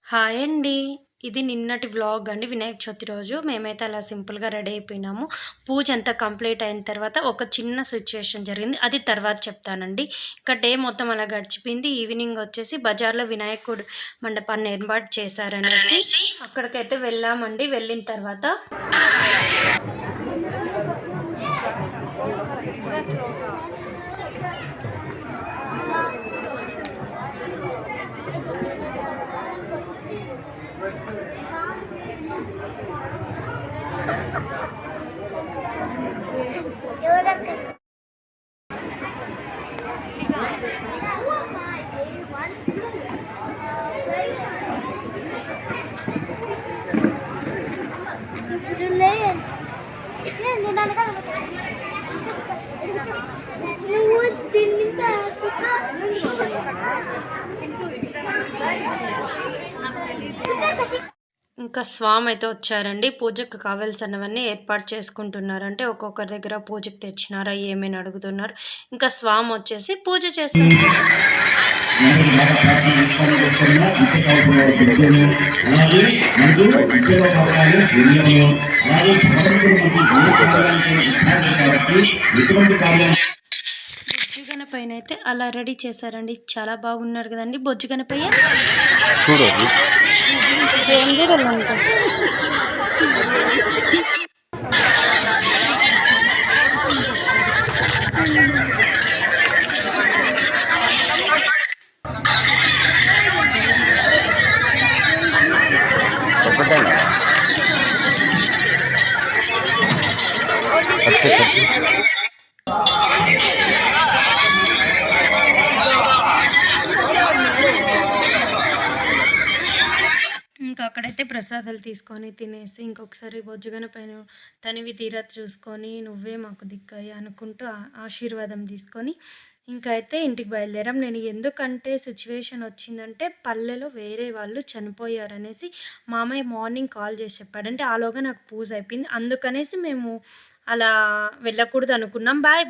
Hi అండి. ఇది నిన్నటి వ్లాగ్ అండి. వినాయక చవితి రోజు మేమైతే అలా సింపుల్‌గా రెడీ అయిపోయినాము. పూజ అంతా కంప్లీట్ అయిన తర్వాత ఒక చిన్న సిట్యుయేషన్ జరిగింది. అది తర్వాత చెప్తానండి. ఇంకా డే మొత్తం అలా గడిచిపోయింది. ఈవినింగ్ వచ్చేసి బజార్‌లో వినాయకుడు మండపాన్ని ఏర్పాటు చేశారనేసి అక్కడికైతే వెళ్ళామండి. వెళ్ళిన తర్వాత ఇంకా స్వామి అయితే వచ్చారండి. పూజకు కావాల్సినవన్నీ ఏర్పాటు చేసుకుంటున్నారు. అంటే ఒక్కొక్కరి దగ్గర పూజకు తెచ్చినారా ఏమని అడుగుతున్నారు. ఇంకా స్వామి వచ్చేసి పూజ చేస్తున్నారు. బొజ్జు గణపయ్యని అయితే అలా రెడీ చేశారండి. చాలా బాగున్నారు కదండి బొజ్జు గణపయ్య. చూడండి ఏం చూడాలంటే చెప్పండి ఇంకా అక్కడైతే ప్రసాదాలు తీసుకొని తినేసి ఇంకొకసారి బొజ్జు గణపయ్యను తనివి తీరా చూసుకొని నువ్వే మాకు దిక్కయ్య అనుకుంటూ ఆశీర్వాదం తీసుకొని ఇంకా అయితే ఇంటికి బయలుదేరాం. నేను ఎందుకంటే సిచ్యువేషన్ వచ్చిందంటే పల్లెలో వేరే వాళ్ళు చనిపోయారనేసి మామయ్య మార్నింగ్ కాల్ చేసి చెప్పాడు. అంటే ఆలోగా నాకు పూజ అయిపోయింది. అందుకనేసి మేము అలా వెళ్ళకూడదు అనుకున్నాం. బాయ్.